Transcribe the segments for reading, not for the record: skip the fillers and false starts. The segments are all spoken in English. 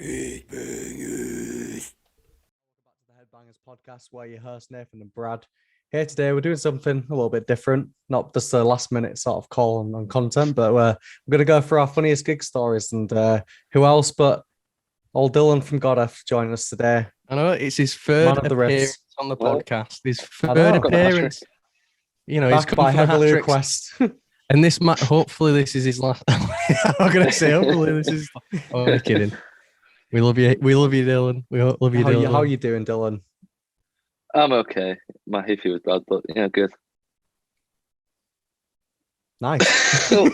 Headbangers. Welcome back to the Headbangers podcast, where your host Nathan and Brad. Here today, we're doing something a little bit different, not just a last minute sort of call on content, but we're going to go for our funniest gig stories. And who else but old Dylan from Godeth joining us today? I know it's his Man third of the appearance riffs. on the What? podcast. His I third know. appearance. You know, he's Back come by for the heavily hat-tricks. request. And this hopefully this is his last. I'm not gonna say hopefully this is. Oh, I'm kidding. We love you. We love you, Dylan. We love you, Dylan. How you doing, Dylan? I'm okay. My hay fever was bad, but yeah, good. Nice. Awkward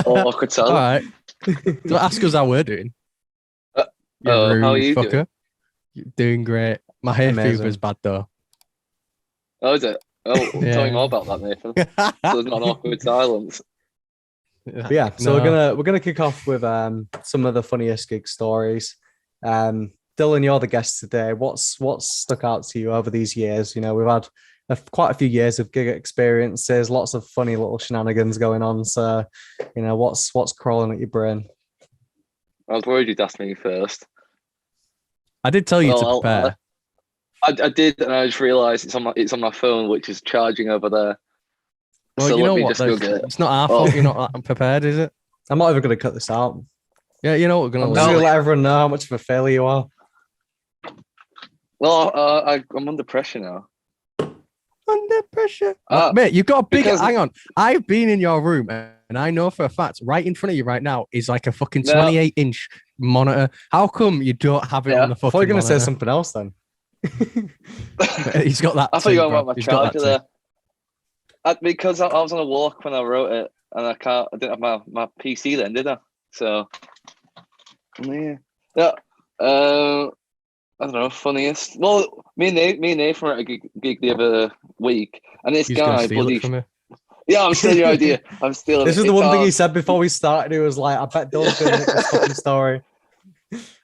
All silence. right. Don't ask us how we're doing. You how are rude you fucker. doing? You're doing great. My hay Amazing. fever's bad though. Oh, is it? Oh, Yeah. tell me more about that, Nathan. So there's not an awkward silence. But yeah, so we're gonna kick off with some of the funniest gig stories. Dylan, you're the guest today. What's stuck out to you over these years? You know, we've had quite a few years of gig experiences, lots of funny little shenanigans going on. So, you know, what's crawling at your brain? I was worried you'd ask me first. I did tell you Well, to prepare. I did, and I just realised it's on my phone, which is charging over there. Well, so you let know me what? just go get it. It's not our Oh. fault. You're not that prepared, is it? I'm not even gonna cut this out. Yeah, you know what we're I'm gonna just leave. gonna let everyone know how much of a failure you are. Well, I'm under pressure now. Under pressure. Ah, Mate, you've got a big. because- Hang on. I've been in your room and I know for a fact, right in front of you right now is like a fucking No. 28-inch monitor. How come you don't have it Yeah. on the I thought you fucking were gonna say monitor? something else then. He's got that. I thought you too, were bro. about my He's got that charger too. there. Because I was on a walk when I wrote it, and I didn't have my PC then, did I? So yeah. I don't know, funniest. Well, me and Nathan were at a gig the other week, and this He's gonna guy, steal bloody it from me. yeah, I'm stealing your idea. I'm stealing. This it. is the It's one thing he ours. said before we started. He was like, "I bet Dylan's gonna make this fucking story."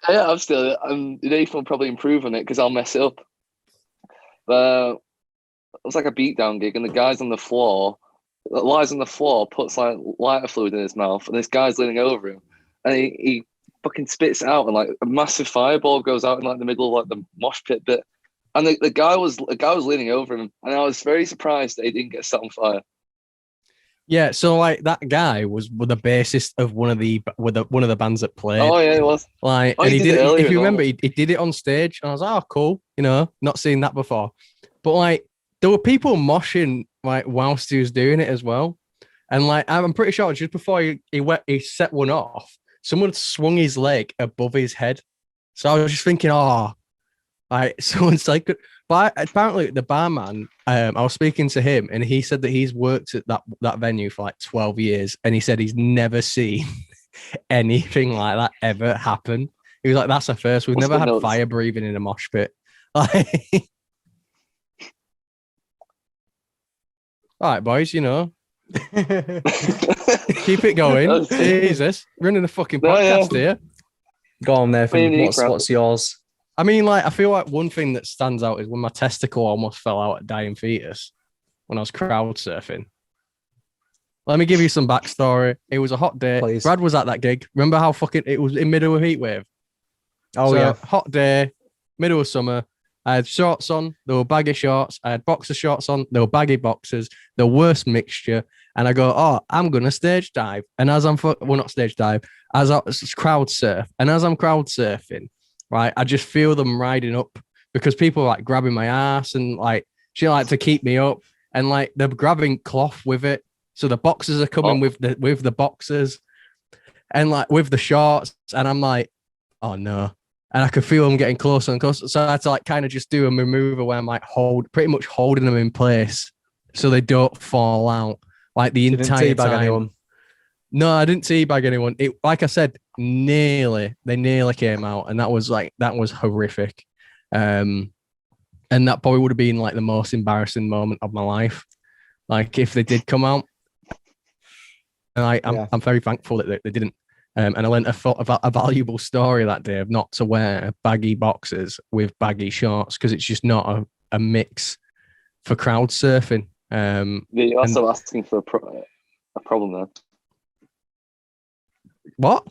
Yeah, I'm stealing it. And Nathan will probably improve on it because I'll mess it up. But it was like a beatdown gig, and the guy's on the floor, lies on the floor, puts like lighter fluid in his mouth, and this guy's leaning over him, and he fucking spits it out, and like a massive fireball goes out in like the middle of like the mosh pit bit, and the guy was leaning over him, and I was very surprised that he didn't get set on fire. Yeah, so like that guy was the bassist of one of the bands that played. Oh yeah, it was. Like, Oh, and he he did did it it. earlier If you in remember, Normal. he did it on stage, and I was like, "Oh, cool," you know, not seen that before. But like, there were people moshing like whilst he was doing it as well, and like, I'm pretty sure just before he set one off, someone had swung his leg above his head. So I was just thinking, oh, like someone's like, but apparently the barman, I was speaking to him, and he said that he's worked at that venue for like 12 years, and he said he's never seen anything like that ever happen. He was like, "That's a first. We've What's never the had notes? fire breathing in a mosh pit." Like, all right, boys, you know, keep it going. Jesus, running a fucking No, yeah. podcast here. Go on, What do you Nathan. need, What's bro? what's yours? I mean, like, I feel like one thing that stands out is when my testicle almost fell out at dying fetus when I was crowd surfing. Let me give you some backstory. It was a hot day. Please. Brad was at that gig. Remember how fucking it was in middle of heat wave? Oh So, yeah. hot day, middle of summer. I had shorts on. There were baggy shorts. I had boxer shorts on. There were baggy boxers. The worst mixture. And I go, oh, I'm gonna stage dive. And as I'm not stage dive, as I crowd surf. And as I'm crowd surfing, right, I just feel them riding up because people are like grabbing my ass and like she like to keep me up, and like they're grabbing cloth with it. So the boxers are coming with the boxers, and like with the shorts, and I'm like, oh no. And I could feel them getting closer and closer. So I had to like kind of just do a maneuver where I'm like pretty much holding them in place so they don't fall out like the You didn't entire teabag time. anyone. No, I didn't teabag anyone. It, like I said, they nearly came out, and that was horrific. And that probably would have been like the most embarrassing moment of my life. Like if they did come out, and I'm very thankful that they didn't. And I learned a valuable story that day of not to wear baggy boxers with baggy shorts because it's just not a mix for crowd surfing. Yeah, you're also asking for a problem there. What?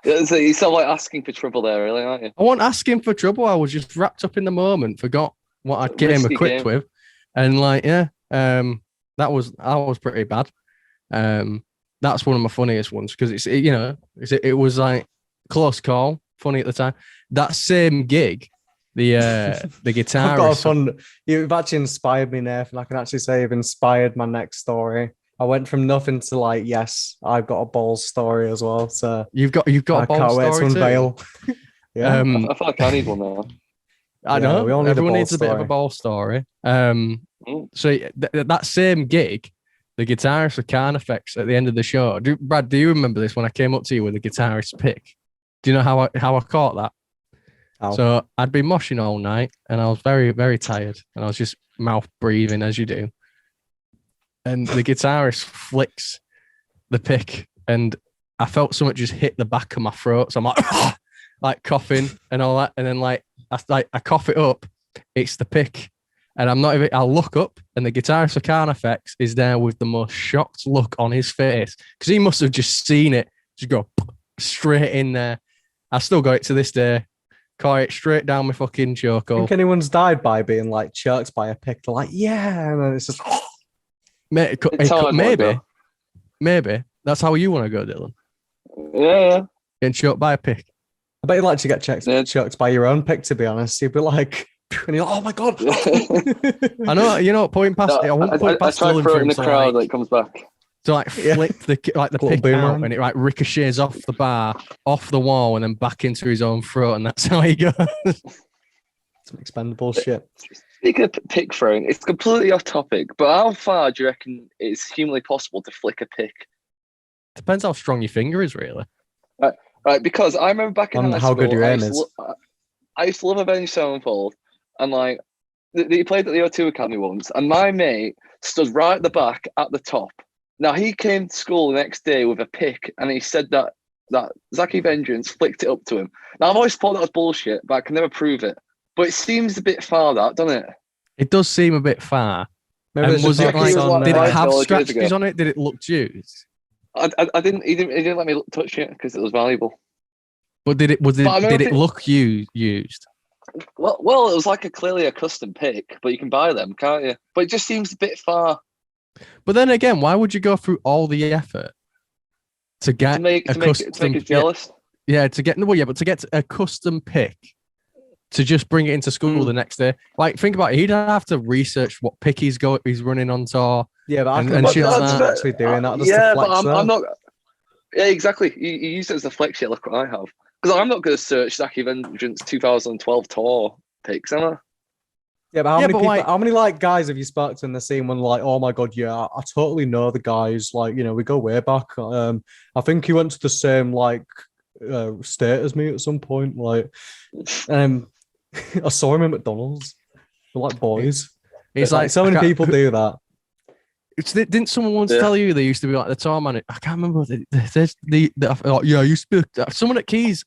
So you sound like asking for trouble there, really, aren't you? I wasn't asking for trouble. I was just wrapped up in the moment, forgot what I came Risky equipped game. with, and like, I was pretty bad. That's one of my funniest ones because it was like close call, funny at the time. That same gig, the guitarist. I've got a fun. You've actually inspired me, Nathan. I can actually say you've inspired my next story. I went from nothing to like, yes, I've got a balls story as well. So you've got I a balls can't wait story to unveil. Yeah, I feel like I need one now. I Yeah, know. we all need a Everyone ball needs a bit of a story. ball story. So that same gig, the guitarist for Carn Effects at the end of the show. Brad, do you remember this when I came up to you with a guitarist pick? Do you know how I caught that? How? So I'd been moshing all night and I was very, very tired and I was just mouth breathing as you do. And the guitarist flicks the pick and I felt something just hit the back of my throat. So I'm like, like coughing and all that. And then like I cough it up. It's the pick. And I'll look up and the guitarist for Carn Effects is there with the most shocked look on his face because he must have just seen it just go straight in there. I still got it to this day. Caught it straight down my fucking I choco. think anyone's died by being like choked by a pick. They're like, yeah, and then it's just Maybe that's how you want to go, Dylan. Yeah. Getting choked by a pick. I bet you'd like to get choked by your own pick, to be honest. You'd be like, and you're like, oh my God. I know, you know, point past I won't point past I try Dylan to throw for it in him the to crowd like, that comes back. to like flick the pick boomerang. out and it like ricochets off the bar, off the wall, and then back into his own throat, and that's how he goes. Some expendable shit. Speaking of pick throwing, it's completely off topic, but how far do you reckon it's humanly possible to flick a pick? Depends how strong your finger is, really. Right, because I remember back in high how school, good your aim is. I used to love Avenged Sevenfold, and like they played at the O2 Academy once, and my mate stood right at the back at the top. Now he came to school the next day with a pick, and he said that Zachy Vengeance flicked it up to him. Now I've always thought that was bullshit, but I can never prove it. But it seems a bit far, that doesn't it? It does seem a bit far. Maybe And was it like, on, did it have years scratches ago. on it? Did it look used? I didn't. He didn't let me touch it because it was valuable. But did it look used? Well, it was like clearly a custom pick, but you can buy them, can't you? But it just seems a bit far. But then again, why would you go through all the effort to get to make it jealous? Yeah, to get a custom pick to just bring it into school the next day. Like, think about it. He'd have to research what pick he's running on tour. Yeah, but and shit like that's that. actually doing that. Just Yeah, to flex but I'm not. Yeah, exactly. You use it as a flex. Yeah, look what I have. Because I'm not going to search Zachy Vengeance 2012 tour picks, am I? Yeah, but how many like guys have you spoken to in the scene when like, oh my God, yeah, I totally know the guys. Like, you know, we go way back. I think he went to the same like state as me at some point. Like, I saw him at McDonald's. They're like boys. It's like so many people do that. Didn't someone once tell you they used to be like the tour manager? I can't remember. I used to be someone at Keys.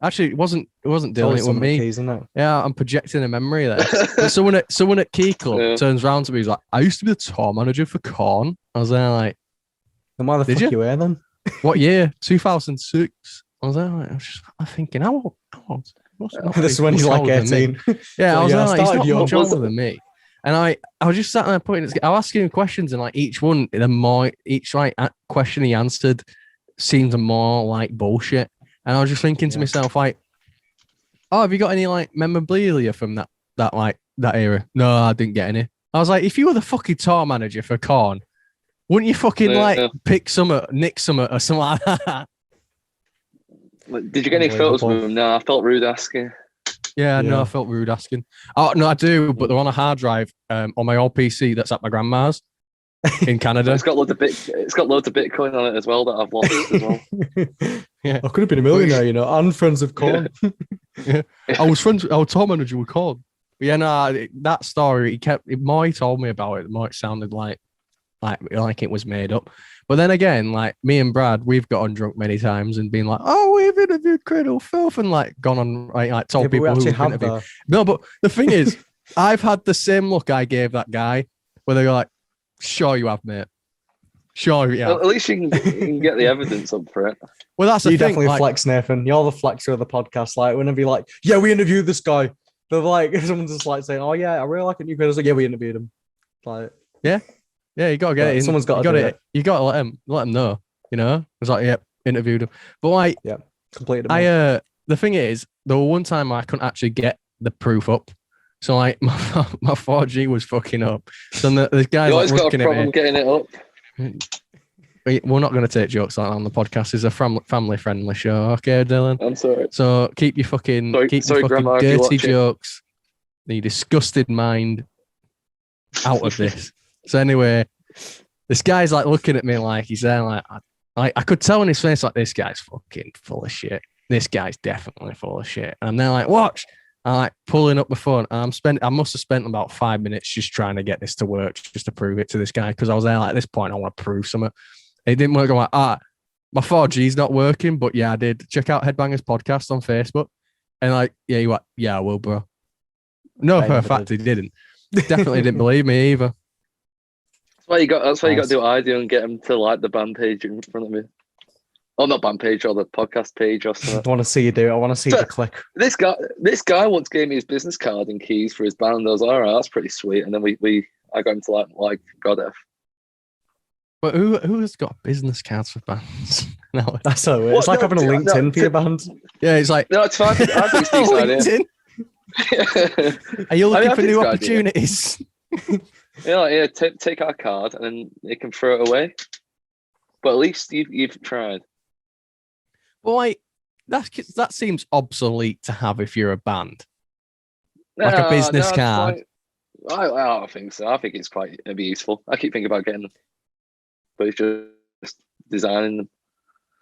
Actually, it wasn't Dylan. It was me. Keys, isn't it? Yeah, I'm projecting a memory there. But someone at Key Club turns around to me. He's like, "I used to be the tour manager for Korn." I was there like, "Then why the fuck you were then?" What year? 2006. I was there like, I'm thinking, how old? This is when he's like 18. Yeah, I was like, like, he's not much older than me. And I was just sat there pointing. I was asking him questions, and like each question he answered seemed more like bullshit. And I was just thinking to myself, like, "Oh, have you got any like memorabilia from that era?" No, I didn't get any. I was like, if you were the fucking tour manager for Korn, wouldn't you fucking pick nick some or something like that? Did you get any photos with him? No, I felt rude asking. Yeah, no, I felt rude asking. Oh no, I do, but they're on a hard drive on my old PC that's at my grandma's in Canada. It's got loads of Bitcoin on it as well that I've lost as well. Yeah, I could have been a millionaire, you know, and friends of Korn. Yeah. I was tour manager with Korn. But yeah, no, that story the more he told me about it, the more it sounded like it was made up. But then again, like me and Brad, we've gotten drunk many times and been like, "Oh, we've interviewed Cradle Filth," and like gone on like told people who we've interviewed. No, but the thing is, I've had the same look I gave that guy, where they go like, "Sure, you have, mate." Sure, yeah. At least you can get the evidence up for it. Well, that's the You thing. definitely Like, flex, Nathan. You're the flexer of the podcast. Like, whenever you're like, yeah, we interviewed this guy. They're like, someone's just like saying, oh, yeah, I really like a new kid. Like, yeah, we interviewed him. Like, yeah, you got to get it in. Someone's got to do it. You got to let them know, you know? It's like, yep, interviewed him. But like, yeah, completed. The thing is, there was one time I couldn't actually get the proof up. So like, my 4G was fucking up. So the guy's You like always got a looking problem at me. getting it up. We're not going to take jokes like that on the podcast. It's a family-friendly show, okay, Dylan? I'm sorry. So keep your fucking Grandma, if you dirty watch it. jokes, the disgusted mind out of this. So anyway, this guy's like looking at me like he's there, like I could tell in his face like this guy's fucking full of shit. This guy's definitely full of shit. And then like, watch. I'm like pulling up the phone. And I must have spent about 5 minutes just trying to get this to work, just to prove it to this guy. Because I was there like, at this point, I want to prove something. It didn't work. I'm like, my 4G's not working. But yeah, I did. Check out Headbangers podcast on Facebook. And like, yeah, you what? Yeah, I will, bro. No, for a fact, he didn't. Definitely didn't believe me either. That's why you got to do what I do and get them to like the band page in front of me. Oh, not band page, or the podcast page or something. I want to see you do it. I want to see the click. This guy once gave me his business card and keys for his band. I was like, all right, that's pretty sweet. And then I got him to like Godeth. But who has got business cards for bands? No, that's so weird. It's like having a LinkedIn for your band. Yeah, it's like no, it's fine. I think Steve's idea. Are you looking for new opportunities? Yeah, take our card and then you can throw it away. But at least you've tried. Well, like that seems obsolete to have if you're a band, like a business card. I don't think so. I think it'd be useful. I keep thinking about getting them, but it's just designing them.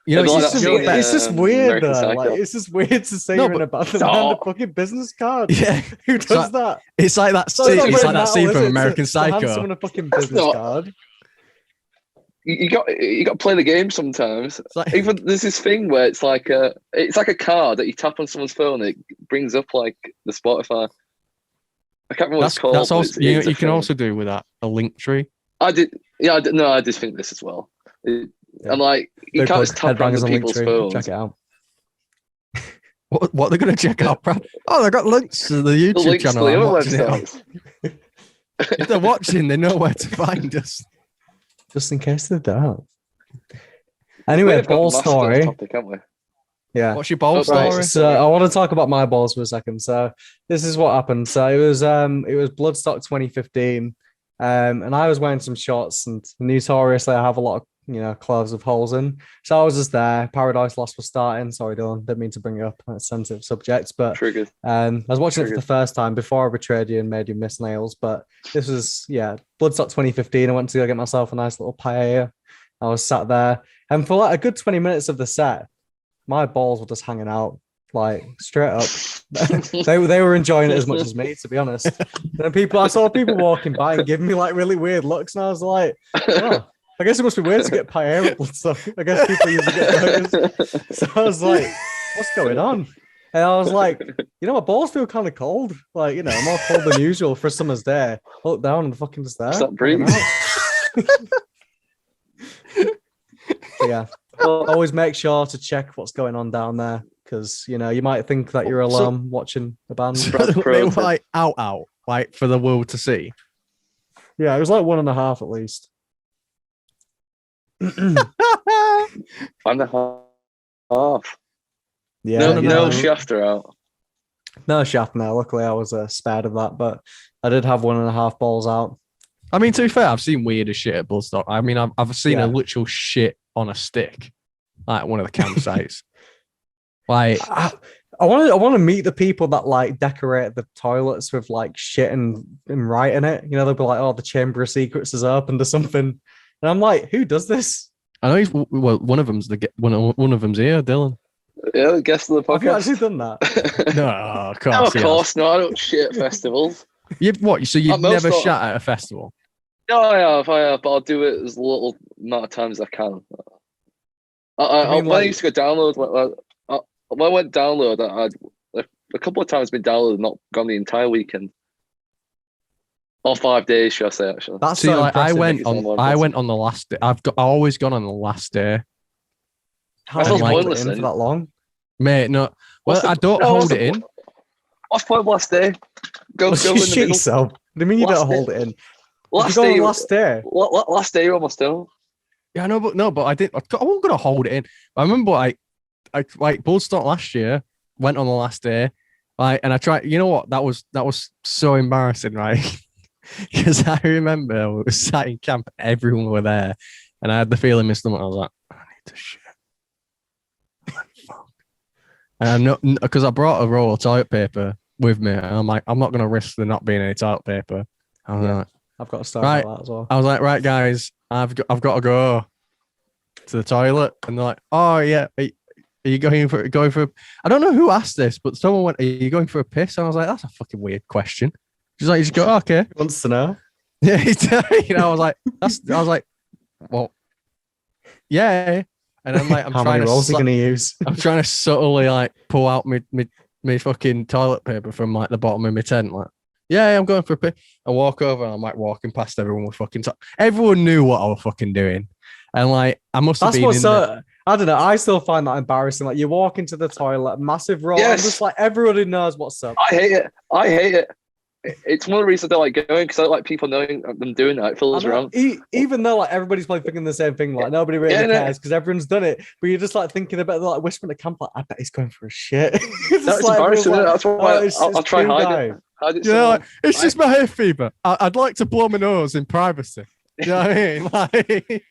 You know, it's just weird. Like, it's just weird to say you're in a band and hand a fucking business card. Yeah, who does that? It's like that. It's like that scene from American Psycho. Hand someone a fucking business card. You got to play the game sometimes. Like, even there's this thing where it's like a card that you tap on someone's phone. It brings up like the Spotify. I can't remember what it's called. That's also you can also do with that a link tree. I did think this as well. And like you can't just tap on people's phones. Check it out. What they're gonna check out, Brad? Oh, they got links to the YouTube channel. If they're watching, they know where to find us. Just in case they don't. Anyway, ball story. Topic, haven't we? Yeah. What's your ball story? So I want to talk about my balls for a second. So this is what happened. So it was Bloodstock 2015, and I was wearing some shorts, and notoriously I have a lot of clothes with holes in. So I was just there. Paradise Lost was starting. Sorry, Dylan, didn't mean to bring it up. It's a sensitive subject, but triggered. I was watching it for the first time before I betrayed you and made you miss nails. But this was Bloodstock 2015. I went to go get myself a nice little paella. I was sat there, and for like a good 20 minutes of the set, my balls were just hanging out, like straight up. they were enjoying it as much as me, to be honest. And I saw people walking by and giving me like really weird looks, and I was like, oh, I guess it must be weird to get paella at Bloodstock. I guess people usually get those. So I was like, what's going on? And I was like, my balls feel kind of cold. Like, more cold than usual for a summer's day. I look down and fucking just there. Stop breathing. Yeah. Always make sure to check what's going on down there, because you might think that you're alone watching the band. They were like out, like for the world to see. Yeah, it was like 1.5 at least. 1.5. Yeah, no shaft are out. No shaft. No, luckily I was spared of that, but I did have 1.5 balls out. I mean, to be fair, I've seen weirder shit at Bloodstock. I mean, I've seen a literal shit on a stick, like one of the campsites. Like, I want to meet the people that like decorate the toilets with like shit and write in it. They'll be like, "Oh, the Chamber of Secrets is opened" or something, and I'm like, "Who does this?" I know one of them's one of them's here, Dylan. Yeah, guest of the podcast. Have you actually done that? No, of course not. I don't shit at festivals. You've never shot at a festival? No, I have, but I'll do it as little amount of times as I can. When I used to go download, when I went download, I had a couple of times been downloaded, not gone the entire weekend. Or 5 days, should I say? Actually, That's See, so like I impressive. went on the last day. I always gone on the last day, How That's long like- hold it pointless in then. for that long? mate. No, What's well, the- I don't no, hold what's it the- in. What's the point of last day? Go Well, in you the shit middle. yourself. What do you mean you Last don't day- hold it in? Did you Last go on day, last day? last day, almost done. Yeah, but I didn't. I wasn't gonna hold it in. I remember I like Bloodstock last year. Went on the last day, and I tried. You know what? That was so embarrassing, right? Because I remember I was sat in camp, everyone were there, and I had the feeling in my stomach. I was like, I need to shit. Like, fuck. And I'm not because I brought a roll of toilet paper with me, and I'm like, I'm not gonna risk there not being any toilet paper. I was Yeah. like, I've got a story Right. about that as well. I was like, right, guys, I've got to go to the toilet, and they're like, oh yeah, are you going for? I don't know who asked this, but someone went, are you going for a piss? And I was like, that's a fucking weird question. She's like, you just go, oh, okay. He wants to know. Yeah, I was like, well, yeah. And I'm like, How many rolls are you going to use? I'm trying to subtly like pull out my fucking toilet paper from like the bottom of my tent. Like, yeah, I'm going for a piss. I walk over and I'm like walking past everyone with fucking. Everyone knew what I was fucking doing, and like I must have That's been what's in so. I don't know. I still find that embarrassing. Like you walk into the toilet, massive roll, and Yes. just like everybody knows what's up. I hate it. It's one of the reasons I don't like going because I don't like people knowing them doing that. It I feels know, wrong. even though like everybody's probably thinking the same thing, like nobody really Yeah, no. cares because everyone's done it. But you're just like thinking about like whispering to camp, like I bet he's going for a shit. It's That's just like, embarrassing. everyone's That's like, why "Oh, it's I'll try cool hide guy." it. Hide it Yeah, somewhere. like, it's just my hay fever. I'd like to blow my nose in privacy. You know what I mean? Like,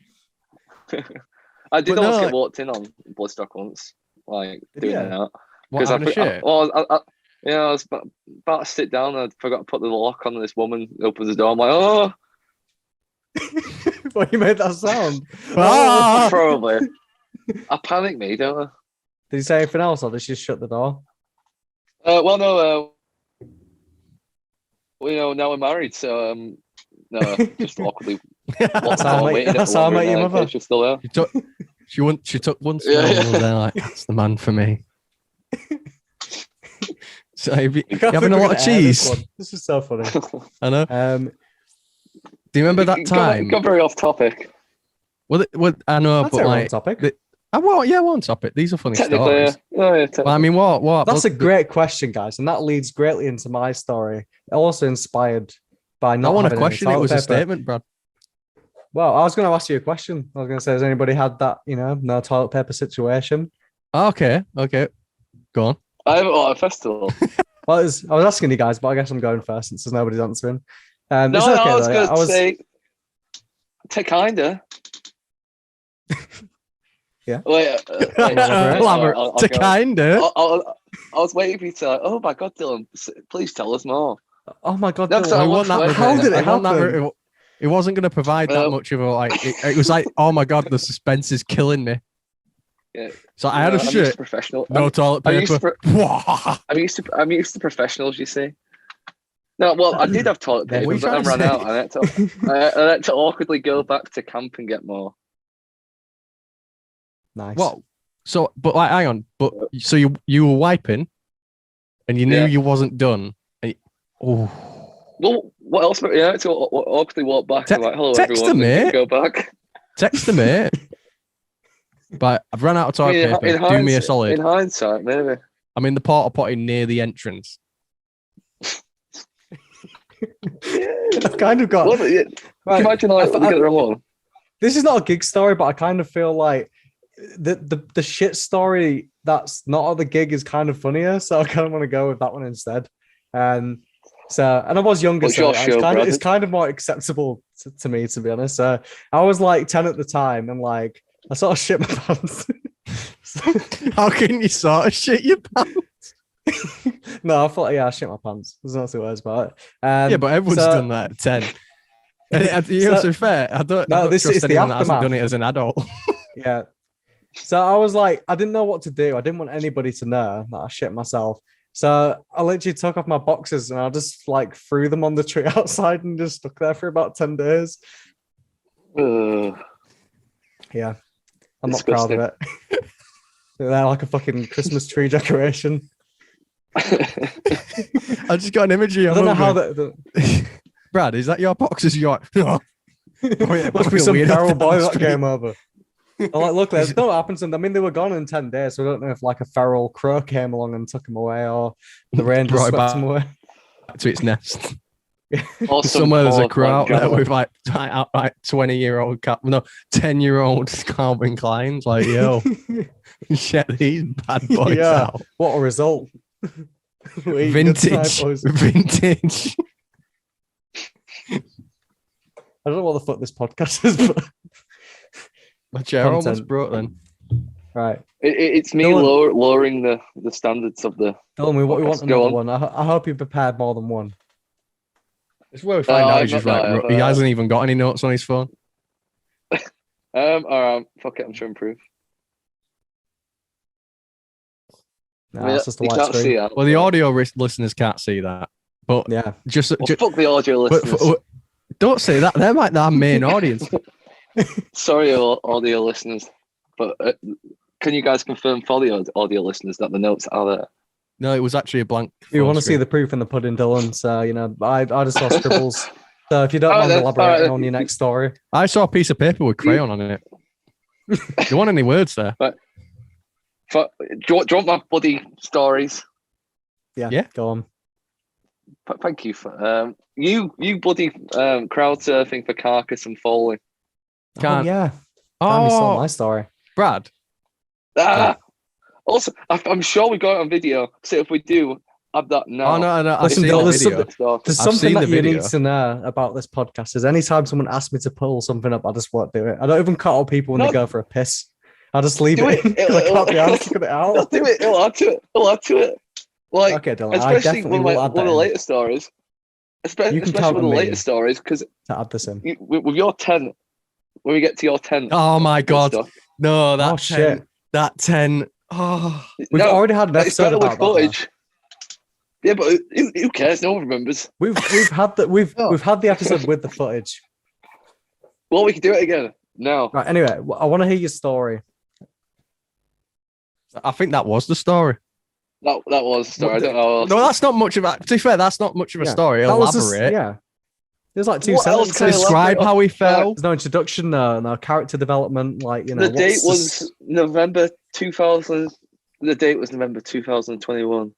I did But no, almost like- get walked in on Bloodstock once, like Did doing ya? that. what having a shit? I was about to sit down and I forgot to put the lock on, and this woman opens the door. I'm like, oh, Well, you made that sound. Ah! probably. I panic me, don't Did you say anything else, or did she just shut the door? I? Well, no. Now we're married, so no, just awkwardly. That's how I met your mother. She's still there. She took one smell and was there like, that's the man for me. So you I can't having a think lot we're of gonna air this cheese? one. This is so funny. I know. Do you remember that time? Got very off topic. I know, That's but a wrong like, topic. one topic. These are funny Technically, stories. yeah. Oh, yeah, Well, I mean, what? That's a great question, guys, and that leads greatly into my story. Also inspired by I not want a having any question. It toilet was a paper. statement, Brad. Well, I was going to ask you a question. I was going to say, has anybody had that, no toilet paper situation? Okay. Go on. I haven't at a festival. Well, I was asking you guys, but I guess I'm going first since there's nobody's answering. No, it's okay, I was though. going to say, take kinda. Yeah. Wait, Elaborate. I'll To go. kinda. I was waiting for you to. Oh my god, Dylan! Please tell us more. Oh my God. No, Dylan. so I I want want that. that- How did it I want that happen? It wasn't going to provide that much of a like. It was like, oh my god, the suspense is killing me. Yeah. So I had a I'm used shit. to professional. No toilet I'm used paper. I'm used to professionals. You see. No, well, I did have toilet Yeah, paper, what are you but then trying ran to out. I had to awkwardly go back to camp and get more. Nice. Well, so but like, hang on. But so you were wiping, and you knew Yeah. you wasn't done. Oh. Well, what else? Yeah, I had to awkwardly walk back. Te- and like, hello, text everyone. them, and mate. go back. Text the mate. But I've run out of toilet paper. Do me a solid. In hindsight, maybe. I'm in the porta potty near the entrance. I've kind of got. Well, yeah. Can Right, you imagine like I- we get the wrong one? This is not a gig story, but I kind of feel like the shit story that's not at the gig is kind of funnier, so I kind of want to go with that one instead. And I was younger, What's so your show, it's brother? kind of more acceptable to me, to be honest. So I was like 10 at the time, and like I sort of shit my pants. How can you sort of shit your pants? No, I thought, I shit my pants. There's no two words about it. Yeah, but everyone's so- done that at 10. And to be fair, I don't this trust is the anyone that hasn't aftermath. done it as an adult. Yeah. So I was like, I didn't know what to do. I didn't want anybody to know that I shit myself. So I literally took off my boxes and I just like threw them on the tree outside and just stuck there for about 10 days. Yeah. I'm not proud of it. They're like a fucking Christmas tree decoration. I just got an imagery. I don't know how that. Brad, is that your boxers? You're like, no. Must be some feral boy that came over. I'm like, look, there's no happens to them. I mean, they were gone in 10 days, so I don't know if like a feral crow came along and took him away, or the rain just swept him away to its nest. Awesome. Somewhere there's a crow out there with like 20-year-old 10-year-old Calvin Klein's like, yo, shit these bad boys out. What a result. Vintage. I don't know what the fuck this podcast is, but my chair almost broke then. Right. It's me lowering the standards of the. Tell me what we want another one. I hope you prepared more than one. It's where we find out he's just like, he hasn't even got any notes on his phone. All right, fuck it, I'm sure improve. No, it's just a white screen. Well, the audio listeners can't see that, but yeah, just fuck the audio listeners. Don't say that. They're like our main audience. Sorry, audio listeners, but can you guys confirm for the audio listeners that the notes are there? No, it was actually a blank. You want to see the proof in the pudding, Dylan? So I just saw scribbles. So if you don't mind elaborating on your next story, I saw a piece of paper with crayon on it. Do you want any words there? But, do you want my bloody stories? Yeah. Go on. Thank you for you bloody crowd surfing for Carcass and Foley. Oh yeah. Damn, you saw my story, Brad. Also, I'm sure we got it on video. So if we do, have that now. Oh no! Listen, there's something that you need video. to know about this podcast. Is anytime someone asks me to pull something up, I just won't do it. I don't even cut out people when they go for a piss. I just leave it. I can't be honest with it out. I'll do it. I'll add to it. Like, okay, Dylan, especially one of the later stories. Especially one of the later stories, because to add this in with your tent, when we get to your tent. Oh my god! No, that 10, shit. That 10. Oh, we've already had an episode about footage. Yeah, but who cares? No one remembers. We've had the episode with the footage. Well, we can do it again now. Right. Anyway, I want to hear your story. I think that was the story. That was the story. I don't know. No, that's not much of a. To be fair, that's not much of a story. Elaborate. There's like two sentences. Describe how we felt. There's no introduction, no character development. Like, you know, the date was November 2000. The date was November 2021.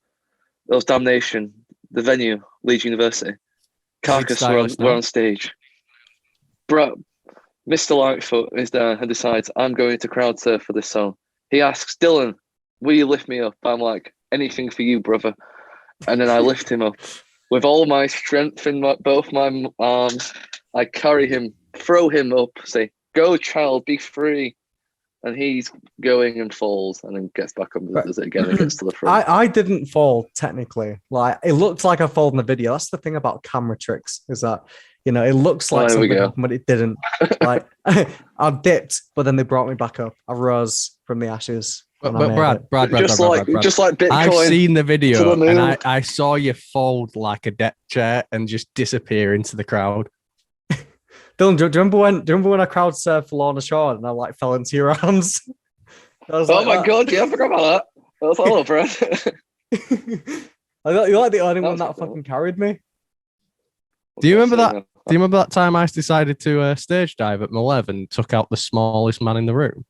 There was Damnation. The venue, Leeds University. Carcass were on stage. Bro, Mr. Lightfoot is there and decides I'm going to crowd surf for this song. He asks Dylan, "Will you lift me up?" I'm like, "Anything for you, brother." And then I lift him up. With all my strength in both my arms, I carry him, throw him up, say, "Go, child, be free." And he's going and falls and then gets back up and does it again and gets to the front. I didn't fall, technically. Like, it looked like I fell in the video. That's the thing about camera tricks, is that, you know, it looks like something happened, but it didn't. Like, I dipped, but then they brought me back up. I rose from the ashes. But Brad, just like Bitcoin. I've seen the video and I saw you fold like a deck chair and just disappear into the crowd. Dylan, do you remember when I crowd surfed for Lorna Shore and I like fell into your arms? Oh my god, yeah, I forgot about that. That was all over it. You're like the only one that fucking carried me. Do you remember that? Do you remember that time I decided to stage dive at Malev and took out the smallest man in the room?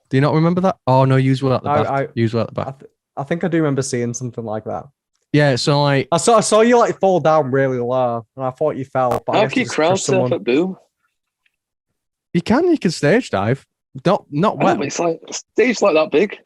Do you not remember that? Oh no, you were at the back. You were at the back. I think I do remember seeing something like that. Yeah, so like I saw you like fall down really low, and I thought you fell. But how can you crowd surf at Boom? You can stage dive. Not well. It's like stage like that big.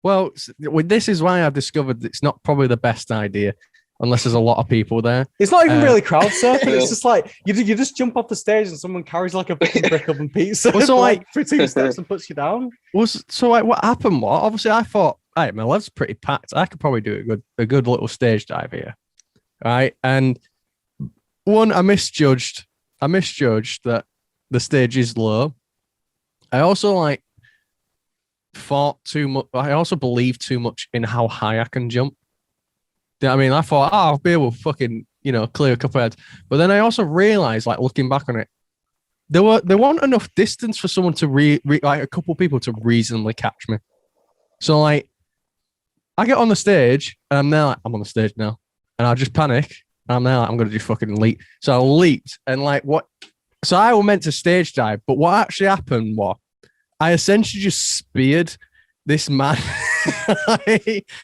Well, this is why I've discovered it's not probably the best idea unless there's a lot of people there. It's not even really crowd surfing. It's just like you just jump off the stage and someone carries like a brick up and pizza. Well, so like for 2 steps and puts you down. So like what happened was obviously I thought, hey, my legs pretty packed. I could probably do a good little stage dive here, right? And one, I misjudged that the stage is low. I also like thought too much. I also believed too much in how high I can jump. You know what I mean? I thought, I'll be able to fucking, clear a couple of heads. But then I also realized, like looking back on it, there wasn't enough distance for someone to like a couple of people to reasonably catch me. So like, I get on the stage and I'm there like, I'm on the stage now, and I just panic I'm there, like, I'm gonna just fucking leap. So I leaped and like what? So I was meant to stage dive, but what actually happened was I essentially just speared this man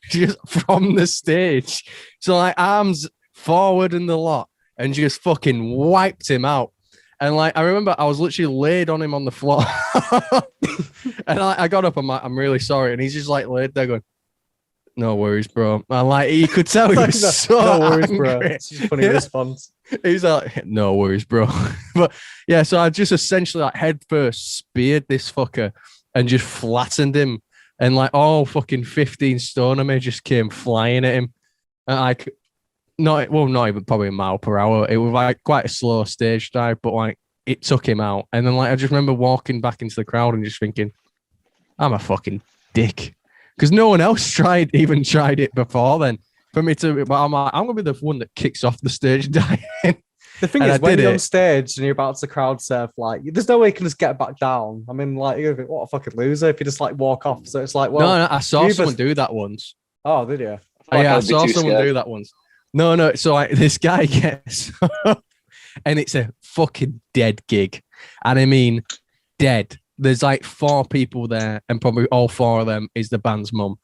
just from the stage. So like arms forward in the lot and just fucking wiped him out. And like I remember I was literally laid on him on the floor. And I got up, I'm really sorry. And he's just like laid there going, no worries, bro. And like you could tell he was so no worries, angry. bro. It's just a funny response. He's like, no worries, bro. But yeah, so I just essentially like head first speared this fucker and just flattened him. And like all fucking 15 stone of me just came flying at him. And like not even probably a mile per hour. It was like quite a slow stage dive, but like it took him out. And then like I just remember walking back into the crowd and just thinking, I'm a fucking dick. Because no one else tried it before then. For me to, but I'm like, I'm gonna be the one that kicks off the stage diving. The thing is, when you're on stage and you're about to crowd surf, like there's no way you can just get back down. I mean, like, what a fucking loser if you just like walk off. So it's like, well, no, I saw someone do that once. Oh, did you? I saw someone do that once. No. So like, this guy gets, and it's a fucking dead gig, and I mean, dead. There's like 4 people there, and probably all 4 of them is the band's mum.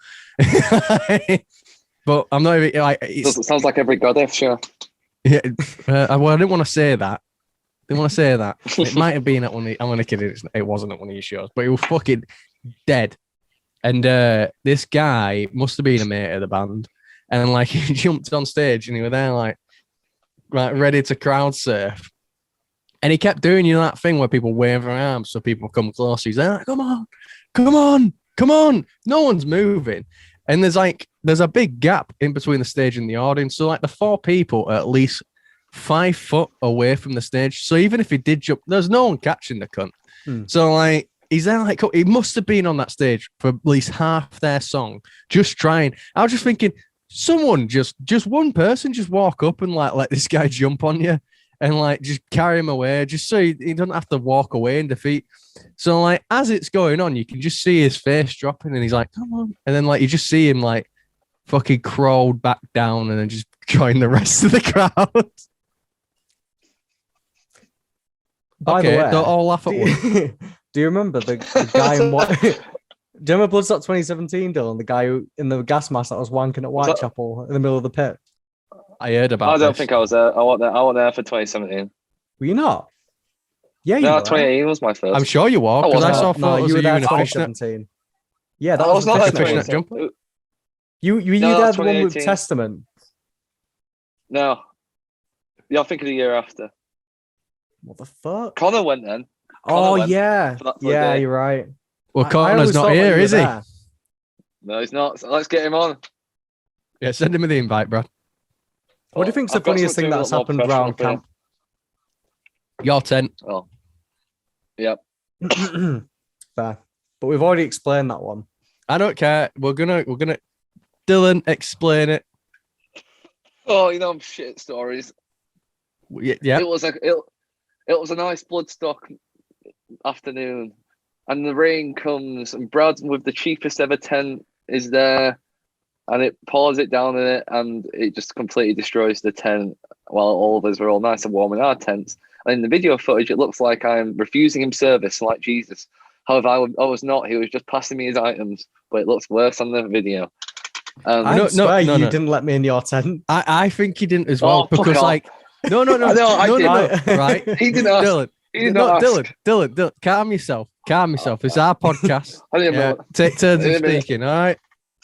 But I'm not even like. It sounds like every Godeth show. Yeah, well, I didn't want to say that. It might have been at one. I'm only kidding. It wasn't at one of your shows, but it was fucking dead. And this guy must have been a mate of the band, and like he jumped on stage and he was there like ready to crowd surf, and he kept doing that thing where people wave their arms so people come close. He's there like, come on, no one's moving. And there's a big gap in between the stage and the audience. So like the 4 people are at least 5 foot away from the stage. So even if he did jump, there's no one catching the cunt. So like he's there like he must have been on that stage for at least half their song, just trying. I was just thinking, someone just one person just walk up and like let this guy jump on you and like just carry him away, just so he doesn't have to walk away in defeat. So like as it's going on, you can just see his face dropping, and he's like, "Come on!" And then like you just see him like fucking crawled back down, and then just join the rest of the crowd. By the way, don't all laugh at once. Do you remember the guy in what? Do you remember Bloodstock 2017, Dylan? The guy who in the gas mask that was wanking at Whitechapel in the middle of the pit. I heard about. I don't think I was there. I wasn't there for 2017. Were you not? Yeah, you no, were. 2018 was my first. I'm sure you were, because I saw photos you were of there you in a fishnet. 2017. Yeah, that I was not a there. jumper. You were No, there that's the one with 2018. Testament? No. Yeah, I think of the year after. What the fuck? Connor went then. Oh went yeah, for that yeah, day. you're right. Well, I Connor's always not thought that here, you is were he? there. No, he's not. So let's get him on. Yeah, send him the invite, Brad. What do you think's the I've got funniest something thing a that's lot more happened around professional camp? Your tent. Oh. Yep. Fair, but we've already explained that one. I don't care. We're gonna. Dylan, explain it. Oh, you know, shit stories. Yeah. It was a nice Bloodstock afternoon, and the rain comes, and Brad with the cheapest ever tent is there, and it pours it down in it, and it just completely destroys the tent. While all of us were all nice and warm in our tents, and in the video footage, it looks like I'm refusing him service, like Jesus. However, I was not. He was just passing me his items, but it looks worse on the video. I swear you didn't let me in your tent. I think he didn't as well, because off. like no, I did. right? He didn't ask. Dylan, He did not ask. Dylan, calm yourself. It's our podcast. I didn't Yeah, know. take turns in Wait a minute. speaking. All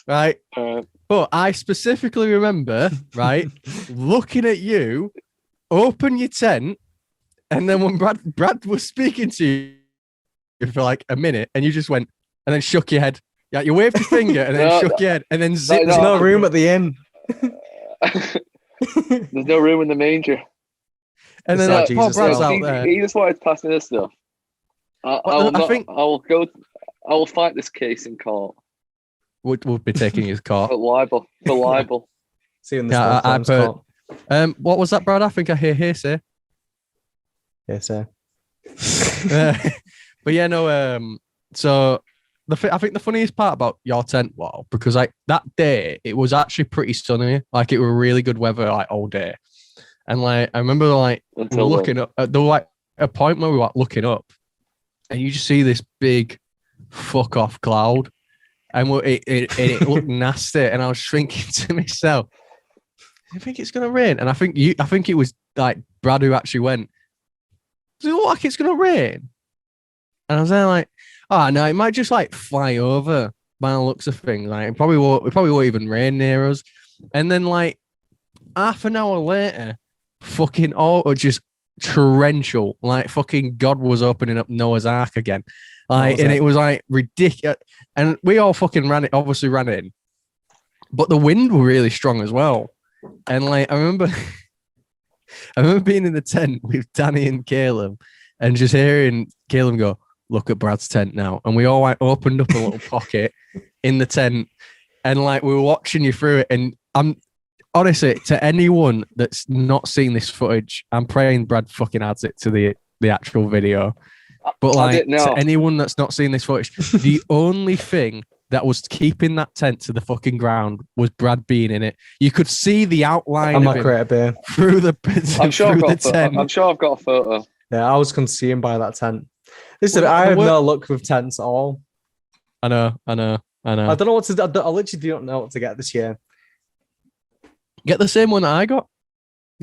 right. But I specifically remember, right, looking at you, open your tent, and then when Brad was speaking to you for like a minute, and you just went and then shook your head. Yeah, you waved your finger and then shook your head, and then zipped. There's no room at the inn. There's no room in the manger. And then It's like Paul Jesus Brad's now. out there. He just wanted to pass me this stuff. I will fight this case in court Would be taking his car. for libel. For libel. See you in this Yeah, one, I've heard. What was that, Brad? I think I hear hearsay. Yes, sir. But yeah, no. So I think the funniest part about your tent was because like that day it was actually pretty sunny. Like it was really good weather like all day. And like, I remember like looking up. There was like a point where we were looking up, and you just see this big fuck off cloud, and it looked nasty. And I was thinking to myself, "I think it's gonna rain." And I think it was like Brad who actually went, "Does it look like it's gonna rain?" And I was there like, "Oh no, it might just like fly over." By the looks of things, like it probably won't even rain near us. And then like half an hour later, fucking just torrential, like fucking God was opening up Noah's Ark again. Like, and it was like ridiculous. And we all fucking ran in, but the wind were really strong as well. And like, I remember being in the tent with Danny and Caleb and just hearing Caleb go, "Look at Brad's tent now." And we all like opened up a little pocket in the tent and like we were watching you through it. And I'm honestly, to anyone that's not seen this footage, I'm praying Brad fucking adds it to the actual video. But like to anyone that's not seen this footage, the only thing that was keeping that tent to the fucking ground was Brad being in it. You could see the outline of him through the tent. I'm sure I've got a photo. Yeah, I was consumed by that tent. Listen, I have no luck with tents at all. I know. I don't know what to do. I literally don't know what to get this year. Get the same one that I got.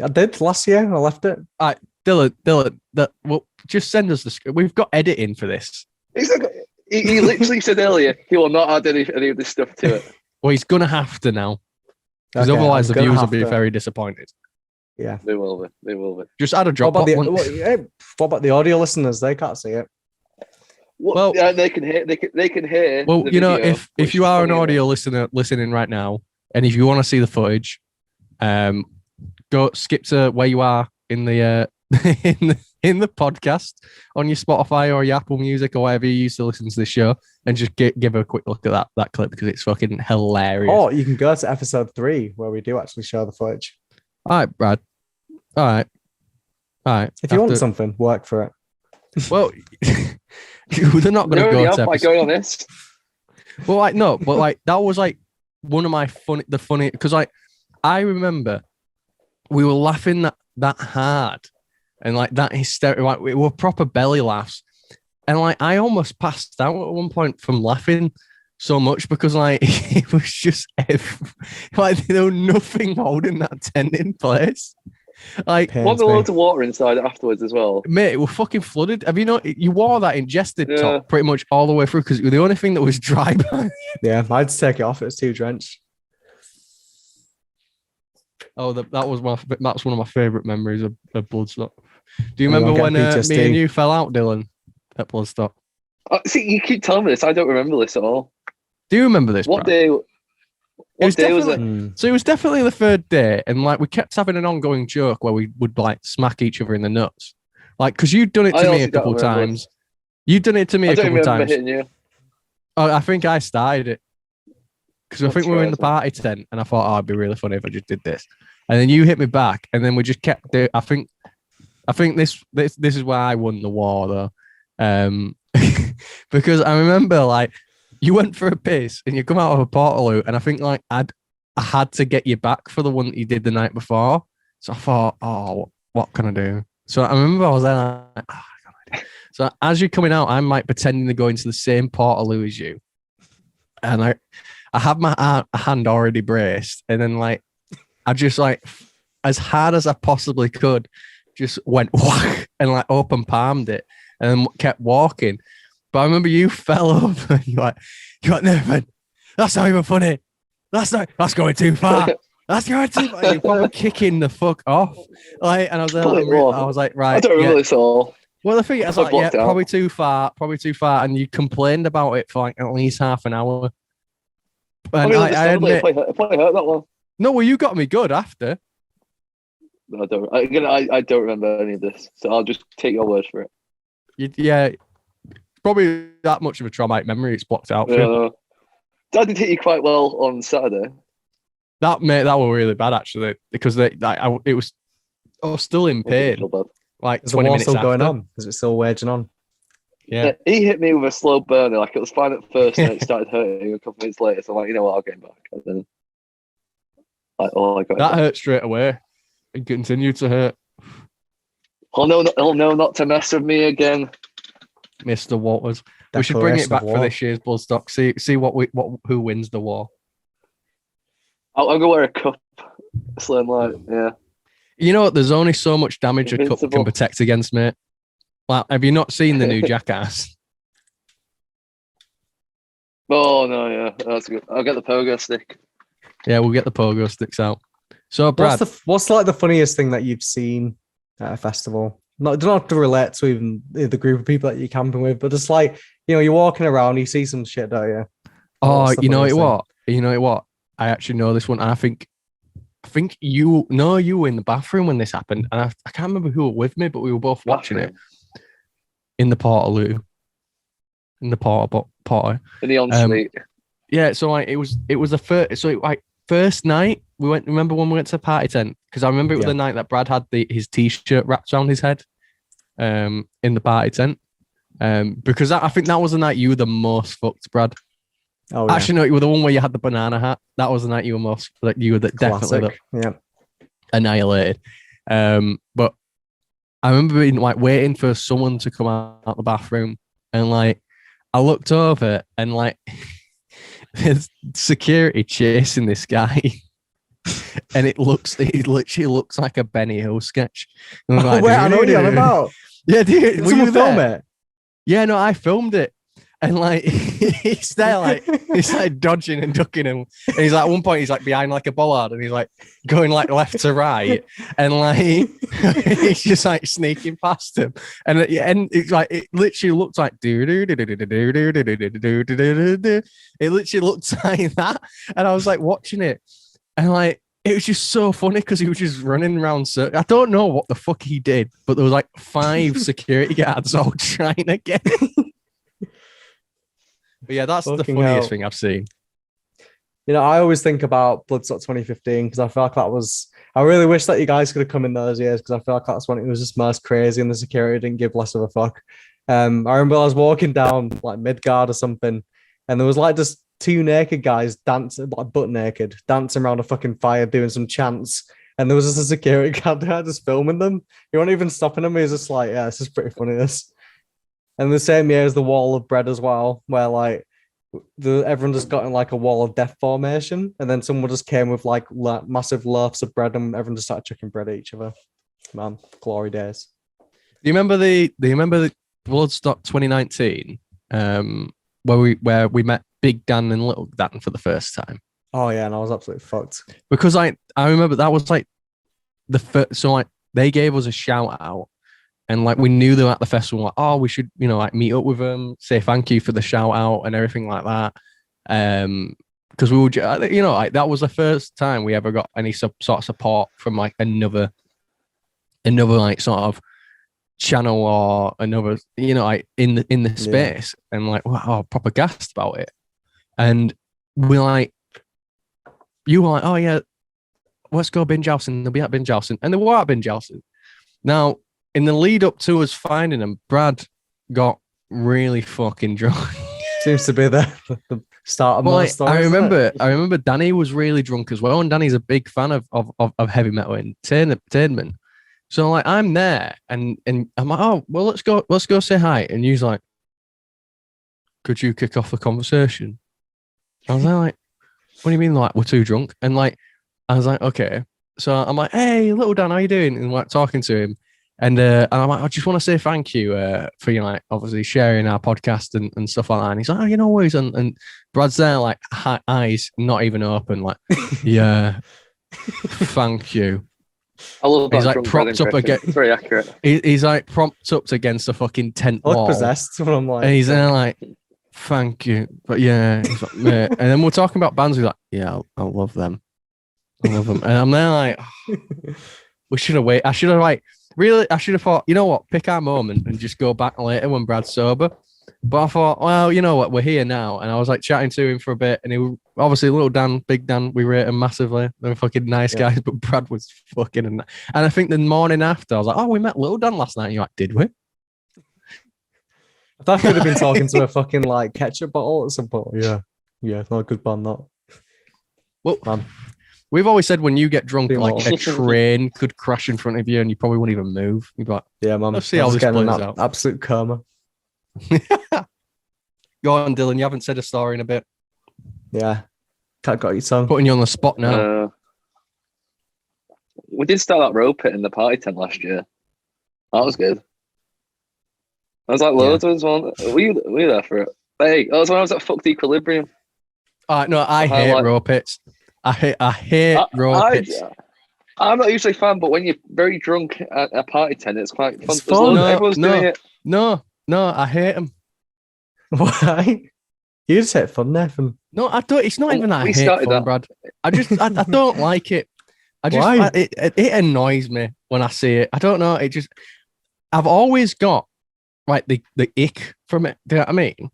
I did last year. I left it. All right, Dylan, well, just send us the script. We've got editing for this. He literally said earlier he will not add any of this stuff to it. Well, he's going to have to now. Because otherwise the viewers will be very disappointed. Yeah. They will be. Just add a drop. What about the audio listeners? They can't see it. Well, yeah, they can hear. They can hear. Well, you know, if you are an audio listener listening right now, and if you want to see the footage, go skip to where you are in the in the podcast on your Spotify or your Apple Music or whatever you use to listen to this show, and just give a quick look at that clip because it's fucking hilarious. Or you can go to episode 3 where we do actually show the footage. All right, Brad. All right. If you want something, work for it. Well, they're not going to go to by going on this. Well, like no, but like that was like one of my funny because like I remember we were laughing that hard and like that hysterical, like we were proper belly laughs, and like I almost passed out at one point from laughing so much because like it was just like there was nothing holding that tent in place. Like, wasn't there loads of water inside afterwards as well? Mate, it was fucking flooded. Have you not? You wore that ingested top pretty much all the way through because the only thing that was dry. Yeah, I had to take it off. It was too drenched. Oh, that's one of my favourite memories of Bloodstock. Do you remember when me and you fell out, Dylan, at Bloodstock? See, you keep telling me this. I don't remember this at all. Do you remember this? What Brad? day? What day was it? So it was definitely the third day, and like we kept having an ongoing joke where we would like smack each other in the nuts, like because you'd done it to me a couple times. You'd done it to me a couple times. Hitting you. Oh, I think I started it because I think we were in the party tent, and I thought, it'd be really funny if I just did this, and then you hit me back, and then we just kept doing. I think this is why I won the war though, because I remember like. You went for a piss and you come out of a Portaloo, and I think like I had to get you back for the one that you did the night before. So I thought, oh, what can I do? So I remember I was there like, I can't. So as you're coming out, I'm like pretending to go into the same Portaloo as you, and I had my hand already braced, and then like I just like as hard as I possibly could, just went whack and like open palmed it, and then kept walking. But I remember you fell over and you're like, Nathan, that's not even funny. That's going too far. That's going too far. You're probably kicking the fuck off. Like, and I was like, right. I don't remember this all. Well, the thing is, I was like, probably too far. And you complained about it for like at least half an hour. And I admit, I probably heard that one. No, well, you got me good after. No, I don't remember any of this. So I'll just take your word for it. Yeah. Probably that much of a traumatic memory it's blocked out. That did hit you quite well on Saturday. That was really bad actually because I was still in pain. Like 20 minutes still going after. on? Is it still waging on? Yeah. He hit me with a slow burner. Like it was fine at first, and it started hurting a couple minutes later. So I'm like, you know what? I'll get him back. And then, like, I got that hurt straight away. It continued to hurt. Oh no, not to mess with me again. Mr. Waters. We should bring it back for this year's Bloodstock. See who wins the war. I'll go wear a cup. Slim light, yeah. You know what? There's only so much damage a cup can protect against, mate. Like, have you not seen the new Jackass? Oh no, yeah, that's good. I'll get the pogo stick. Yeah, we'll get the pogo sticks out. So, Brad, what's like the funniest thing that you've seen at a festival? Not don't have to relate to even the group of people that you're camping with, but just like, you know, you're walking around, you see some shit, don't you? Oh, you know what? You know what? I actually know this one. I think you were in the bathroom when this happened, and I can't remember who were with me, but we were both watching it in the Portaloo, in the Porter, in the ensuite. Yeah, so like it was the first. So like first night we went. Remember when we went to the party tent? Because I remember it was the night that Brad had his t-shirt wrapped around his head, in the party tent. Because I think that was the night you were the most fucked, Brad. Oh, yeah. Actually, no, you were the one where you had the banana hat. That was the night you were most, like, you were definitely annihilated. But I remember being like waiting for someone to come out the bathroom, and like I looked over and like there's security chasing this guy, and it literally looks like a Benny Hill sketch. And like, wait, I know what you're about. Yeah, dude. Did someone film it? Yeah, no, I filmed it. And like he's there, like he's like dodging and ducking him. And he's like, at one point he's like behind like a bollard, and he's like going like left to right, and like he's just like sneaking past him. And at the end, it's like it literally looks like it literally looked like that. And I was like watching it, and like it was just so funny because he was just running around. I don't know what the fuck he did, but there was like 5 security guards all trying to get him. But yeah, that's the funniest thing I've seen. You know, I always think about Bloodstock 2015 because I feel like I really wish that you guys could have come in those years, because I feel like that's when it was just most crazy and the security didn't give less of a fuck. I remember I was walking down like Midgard or something, and there was like just 2 naked guys dancing, like butt naked, dancing around a fucking fire doing some chants. And there was just a security guard there just filming them. He wasn't even stopping them. He was just like, yeah, this is pretty funny, this. And the same year as the Wall of Bread as well, where like everyone just got in like a wall of death formation, and then someone just came with like massive loaves of bread, and everyone just started chucking bread at each other. Man, glory days. Do you remember the Bloodstock 2019, where we met Big Dan and Little Dan for the first time? Oh yeah, and I was absolutely fucked because I remember that was like the first. So like they gave us a shout out. And like we knew them at the festival, like, oh, we should, you know, like meet up with them, say thank you for the shout out and everything like that. Because we were, you know, like that was the first time we ever got any sort of support from like another like sort of channel or another, you know, like in the space, and like wow, proper gassed about it. And we're like, you were like, oh yeah, let's go binge housing. They'll be at binge housing, and they were at binge housing. Now, in the lead up to us finding them, Brad got really fucking drunk. Seems to be the start of my story. I remember Danny was really drunk as well, and Danny's a big fan of heavy metal entertainment. So like I'm there, and I'm like, oh well, let's go say hi. And he's like, could you kick off the conversation? I was like, what do you mean, like we're too drunk? And like I was like, okay. So I'm like, hey, little Dan, how you doing? And like talking to him. And I'm like, I just want to say thank you for, you know, like obviously sharing our podcast and stuff like that. And he's like, oh, you know what? And Brad's there, like eyes not even open, like, yeah, thank you. I love that. He's like propped up against. Very accurate. He's like propped up against a fucking tent wall. Possessed when I'm like, and he's there like, thank you, but yeah. He's like, mate. And then we're talking about bands. He's like, yeah, I love them. I love them. And I'm there like, oh, we should have waited. I should have like. Really, I should have thought, you know what, pick our moment and just go back later when Brad's sober. But I thought, well, you know what, we're here now. And I was like chatting to him for a bit. And he was obviously little Dan, Big Dan, we rate him massively. They're fucking nice guys, but Brad was fucking. And I think the morning after, I was like, oh, we met little Dan last night. And you're like, did we? I thought I could have been talking to a fucking like ketchup bottle at some point. Yeah, not a good band, that. Well, man. We've always said when you get drunk, Be like more. a train could crash in front of you and you probably wouldn't even move. You'd be like, Yeah, man. Let's see how I'm this just getting plays an out. absolute coma. go on, Dylan, you haven't said a story in a bit. Yeah. Cat got your tongue. Putting you on the spot now. We did start that rope pit in the party tent last year. That was good. I was like loads of us. Were you there for it? Hey, that was when I was at Fucked Equilibrium. No, I hate row pits. I hate row pits. I'm not usually a fan, but when you're very drunk at a party tent, it's quite fun. It's fun. Everyone's doing it. No, I hate them. Why? You just hate fun, Nathan. No, I don't. It's not even that I hate fun, that. Brad. I don't like it. Why? It annoys me when I see it. I don't know. I've always got like the ick from it. Do you know what I mean?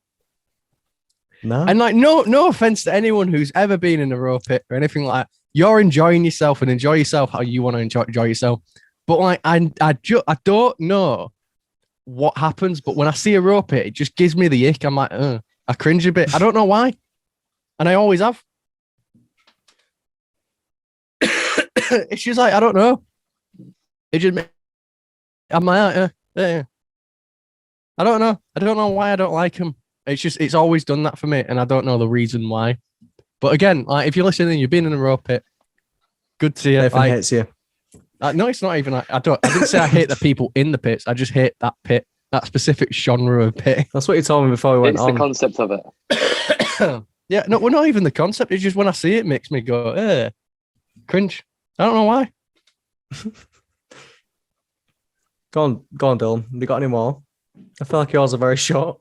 No. And like, no offense to anyone who's ever been in a row pit or anything like that. You're enjoying yourself and enjoy yourself how you want to enjoy yourself. But like, I don't know what happens. But when I see a row pit, it just gives me the ick. I'm like, I cringe a bit. I don't know why, and I always have. It's just like I don't know. It just I'm like, I don't know. I don't know why I don't like him. It's always done that for me, and I don't know the reason why. But again, like if you're listening, you've been in a row pit. Good to you. Nathan hates you. No, it's not even. I didn't say I hate the people in the pits. I just hate that pit, that specific genre of pit. That's what you told me before we went on. It's the concept of it. Yeah, no, well, not even the concept. It's just when I see it, it makes me go, cringe. I don't know why. Go on, Dylan. Have you got any more? I feel like yours are very short.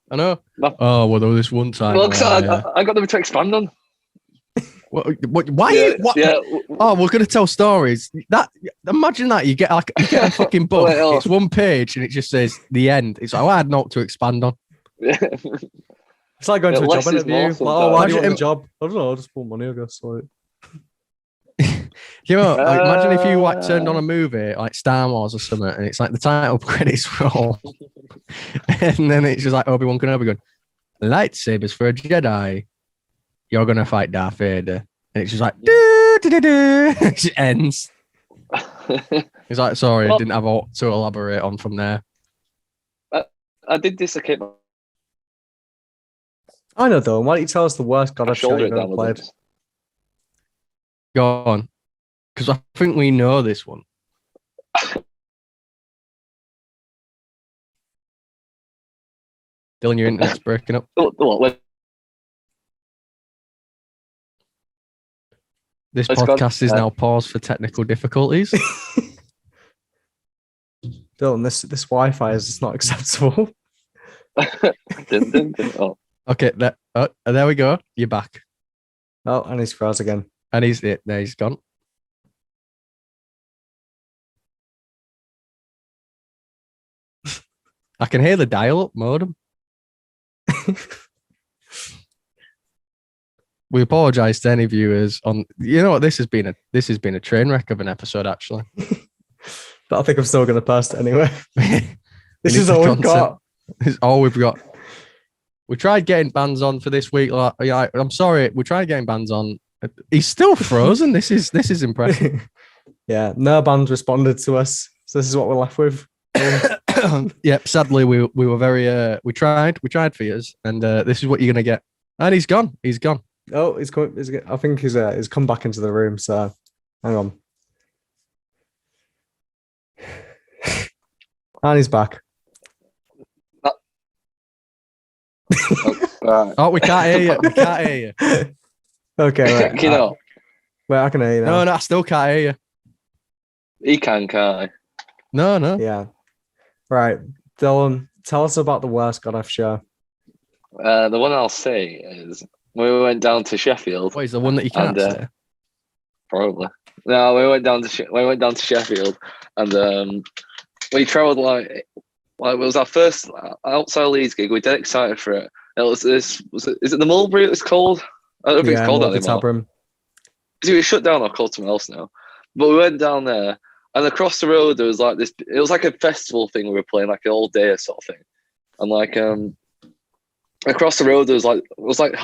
I know. No. Oh, well, there was this one time. Well, I got them to expand on. Why? Yeah, what? yeah. Oh, we're gonna tell stories. Imagine that you get a fucking book. Wait, it's one page and it just says the end. It's like, I had not to expand on. It's like going to a less job is interview. more Like, why do you want the sometimes. job? I don't know. I'll just put money. I guess. Like, You know, like, imagine if you like turned on a movie like Star Wars or something, and it's like the title credits roll, and then it's just like Obi-Wan Kenobi going, lightsabers for a Jedi. You're gonna fight Darth Vader, and it's just like it just ends. It's like, sorry, I didn't have a lot to elaborate on from there. I did dislocate my I know, though. Why don't you tell us the worst God I've show shoulder you've down ever with played? this. Go on, because I think we know this one. Dylan, your internet's breaking up. What? This Let's go. podcast is now paused for technical difficulties. Dylan, this Wi-Fi is just not acceptable. Oh. Okay, there we go. You're back, Oh, and he's froze again. and he's gone. I can hear the dial-up modem. We apologise to any viewers on. You know what? This has been a train wreck of an episode, actually. But I think I'm still going to post it anyway. This need is the all we've content. got. This is all we've got. We tried getting bands on for this week. Like, yeah, I'm sorry. We tried getting bands on. He's still frozen. This is impressive. Yeah, no band responded to us, so this is what we're left with. Yep. Sadly, we were very. We tried for years, and this is what you're gonna get. And he's gone. He's gone. Oh, he's coming. I think he's come back into the room. So, hang on. And he's back. Right. Oh, we can't hear you. We can't hear you. Okay, wait. You know, Wait, I can hear you now. No, I still can't hear you. he can't I? No. Yeah. Right, Dylan, tell us about the worst Godeth show. The one I'll say is when we went down to Sheffield. What is the one that you can't And, say? Probably. No, we went down to Sheffield, and we travelled like it was our first outside Leeds gig. We're dead excited for it. It was this. Is it the Mulberry? It's called. I don't think it's called that anymore. Tabram. It was shut down or called something else now. But we went down there, and across the road there was like this. It was like a festival thing we were playing, like an all day sort of thing, and like across the road there was like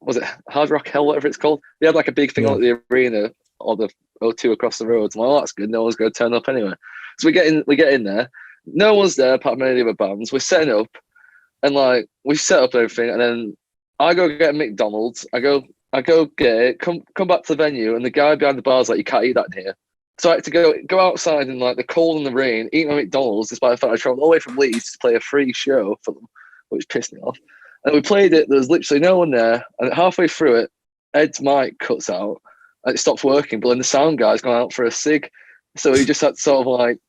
was it Hard Rock Hell, whatever it's called? They had like a big thing on at the arena or the O2 across the road. I'm like, oh, that's good. No one's going to turn up anyway. So we get in there. No one's there apart from any of the other bands. We're setting up, and like we set up everything, and then I go get a McDonald's. I go get it. Come back to the venue, and the guy behind the bar's like, you can't eat that in here. So I had to go outside in like the cold and the rain, eat my McDonald's, despite the fact I travelled all the way from Leeds to play a free show for them, which pissed me off. And we played it. There was literally no one there, and halfway through it, Ed's mic cuts out, and it stops working. But then the sound guy's gone out for a cig, so he just had to sort of like.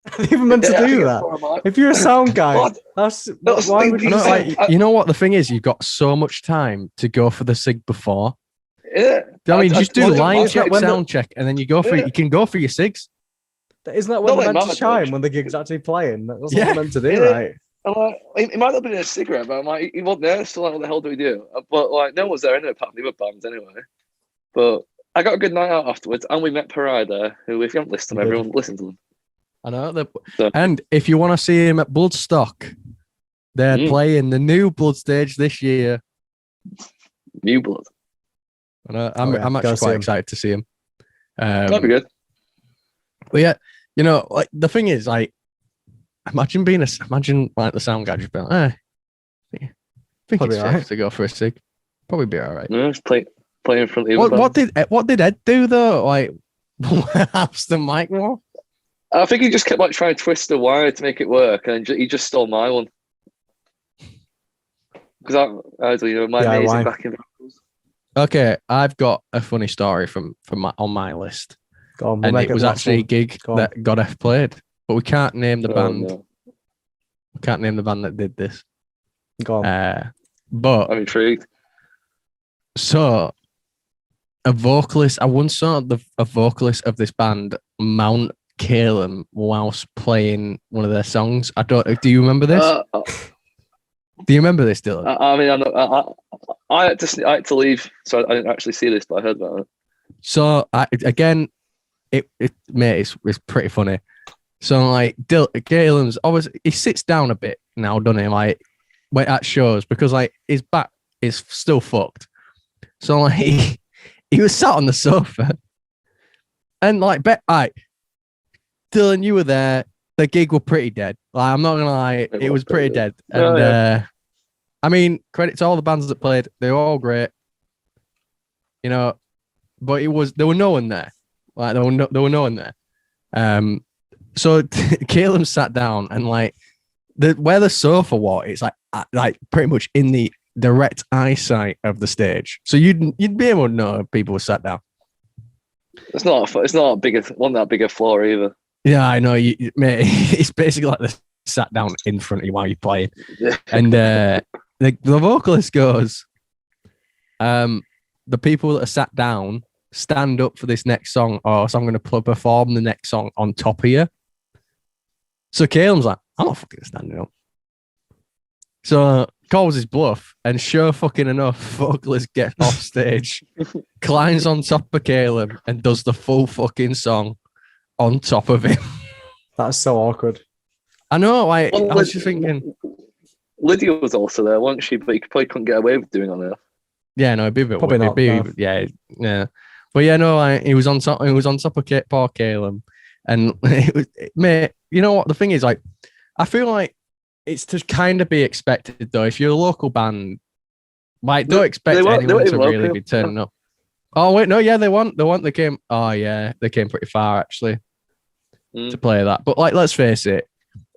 I didn't even meant to do that. If you're a sound guy, why would you say? You know what the thing is? You've got so much time to go for the sig before. Yeah, I mean, just do line check, sound check, and then you go for it. You can go for your sigs. Isn't that when they're meant to shine when the gig's actually playing? That's what they're meant to do, right? I'm like, it might not have been a cigarette, but I'm like, he wasn't there, so like, what the hell do we do? But like, no one was there anyway, apart from the other bands anyway. But I got a good night out afterwards, and we met Parai there, who, if you haven't listened to them, everyone listen to them. I know. And if you want to see him at Bloodstock, they're playing the new Blood stage this year. New Blood. I know, I'm actually quite excited to see him. That'd be good. But yeah, you know, like the thing is, like, imagine like the sound guy just being like, I think it's safe to go for a sig. Probably be all right. No, just play in front of you. What did Ed do though? Like, how's the mic more? I think he just kept like trying to twist the wire to make it work, and he just stole my one. Because I my amazing backing vocals. Okay, I've got a funny story from on my list. On, and it was actually a gig that Godeth played, but we can't name the band. No. We can't name the band that did this. Go on. But I'm intrigued. So, a vocalist. I once saw a vocalist of this band mount Calum whilst playing one of their songs. Do you remember this? Do you remember this, Dylan? I mean, I had to leave, so I didn't actually see this, but I heard about it. So it's pretty funny. So like, Calum's obviously he sits down a bit now, doesn't he? Like, at shows because like his back is still fucked. So like he was sat on the sofa, and like Dylan, you were there. The gig were pretty dead. Like, I'm not gonna lie, it was pretty dead. And I mean, credit to all the bands that played; they were all great, you know. But there were no one there. Like, there were no one there. So Caleb sat down, and like where the sofa was, it's like pretty much in the direct eyesight of the stage. So you'd be able to know if people were sat down. It's not that big a floor either. Yeah, I know. Mate, it's basically like they sat down in front of you while you're playing. Yeah. And the vocalist goes, the people that are sat down stand up for this next song, or so I'm going to perform the next song on top of you. So Caleb's like, I'm not fucking standing up. So calls his bluff, and sure fucking enough, vocalist gets off stage, climbs on top of Caleb, and does the full fucking song on top of him. That's so awkward. I know. I was just thinking. Lydia was also there, wasn't she? But you probably couldn't get away with doing on there. Yeah, no, it'd be a bit. Probably not. Yeah. But yeah, no, he was on top. He was on top of poor Caleb, and it was, mate. You know what? The thing is, like, I feel like it's to kind of be expected though. If you're a local band, like, don't expect anyone to really be turning up. Oh wait, no, yeah, they came. Oh yeah, they came pretty far actually to play that. But like, let's face it,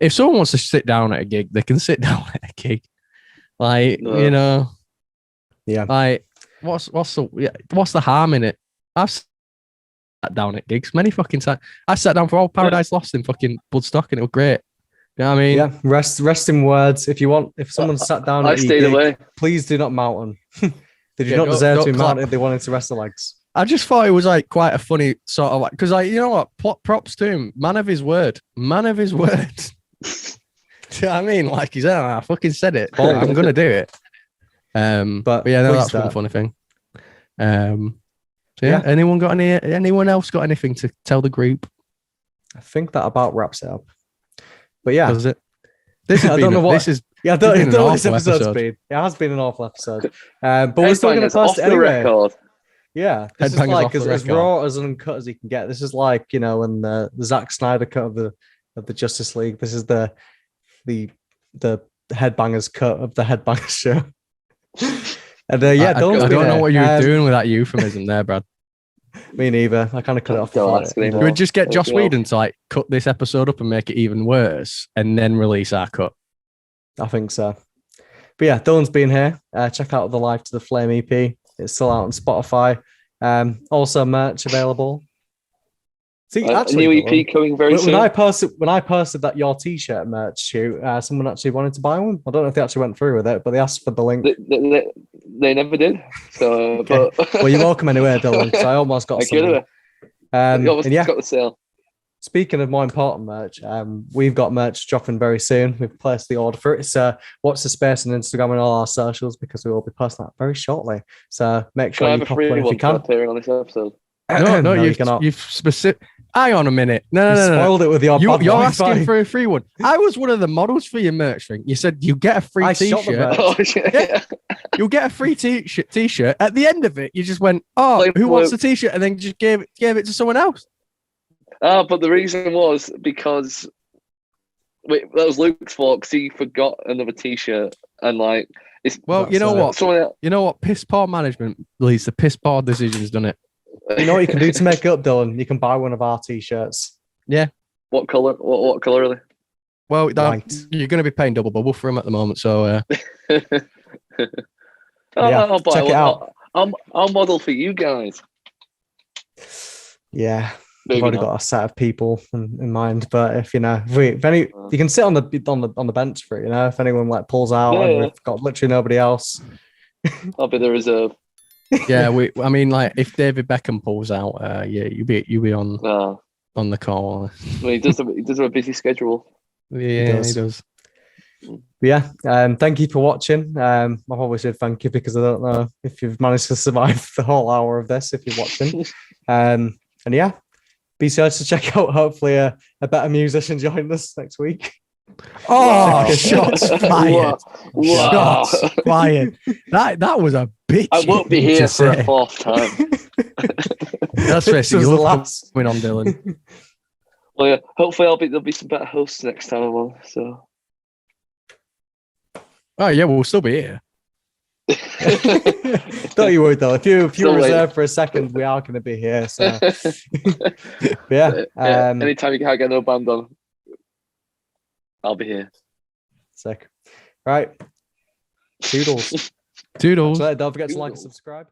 if someone wants to sit down at a gig, they can sit down at a gig. Like, you know, yeah. Like, what's the harm in it? I've sat down at gigs many fucking times. I sat down for all Paradise Lost in fucking Bloodstock, and it was great. You know what I mean? Yeah. Rest in words. If someone sat down at your gig, please do not mount them. They do not deserve to be mounted. They wanted to rest the legs. I just thought it was like quite a funny sort of like, because like, you know what, props to him, man of his word. Do you know what I mean? Like, he's I fucking said it. I'm gonna do it. But yeah, no, that's one funny thing. So yeah, anyone else got anything to tell the group? I think that about wraps it up. But yeah, does it? This Yeah, I don't It's been know an what this awful episode's episode. been. It has been an awful episode. But we're still going to Headbangers post off it the anyway. record. Yeah, this is Headbangers like off the as record. raw as uncut as you can get. This is like, you know, in the Zack Snyder cut of the Justice League. This is the Headbangers cut of the Headbangers show. And yeah, I don't know what you were doing with that euphemism there, Brad. Me neither. I kind of cut it off. Don't ask before it anymore. You ended. would just get Joss Well. Whedon to like cut this episode up and make it even worse, and then release our cut. I think so. But yeah, Dylan's been here. Check out the Live to the Flame EP. It's still out on Spotify. Also merch available. See, A actually, new Dylan, EP coming very soon. when I posted that your t-shirt merch shoot, someone actually wanted to buy one. I don't know if they actually went through with it, but they asked for the link. They never did. So, Okay. but Well, you're welcome anyway, Dylan. So I almost got I some. could have. And yeah, got the sale. speaking of more important merch, we've got merch dropping very soon. We've placed the order for it. So watch the space on Instagram and all our socials because we will be posting that very shortly. So make Can sure I you have a pop free one if you one for can. appearing on this episode? No, you cannot. you've specific. Hang on a minute. You No. spoiled it with your bad You're Wi-Fi. asking for a free one. I was one of the models for your merch thing. You said you get a free I shot the t-shirt. merch. Oh, shit. Yeah. You'll get a free t-shirt. At the end of it, you just went, "Oh, Like, who wants well- the t-shirt?" And then just gave it to someone else. But the reason was because that was Luke's fault because he forgot another T-shirt and like it's. Well, you know That's, what? Someone else, You know what? Piss poor management leads to piss poor decisions, doesn't it? You know what you can do to make it up, Dylan? You can buy one of our t-shirts. what color? What color are they? Well, Right. you're going to be paying double bubble for him at the moment, so Yeah, I'll buy check it one. out. I'll model for you guys. Yeah, Maybe we've already not. got a set of people in mind. But if you know, if any, you can sit on the bench for it. You know, if anyone like pulls out and Yeah. we've got literally nobody else. I'll be the reserve. yeah. I mean, like if David Beckham pulls out, yeah, you be on the call. I mean, he does have a busy schedule. Yeah, does. he does. But yeah, thank you for watching. I probably should thank you because I don't know if you've managed to survive the whole hour of this if you're watching. And yeah, be sure to check out hopefully a better musician join us next week. Oh, Okay. shots fired! Wow. Shots fired! That was a bitch. I won't be thing here to for a say. fourth time. That's This basically was you the love last. coming on, Dylan. Well, yeah. Hopefully, there'll be some better hosts next time I'm on. So. Oh yeah, we'll still be here. Don't you worry though. If you Still reserve for a second, we are going to be here. So but yeah, Anytime you can't get no band on, I'll be here. sick. Right, toodles. Toodles. So don't forget to like and subscribe.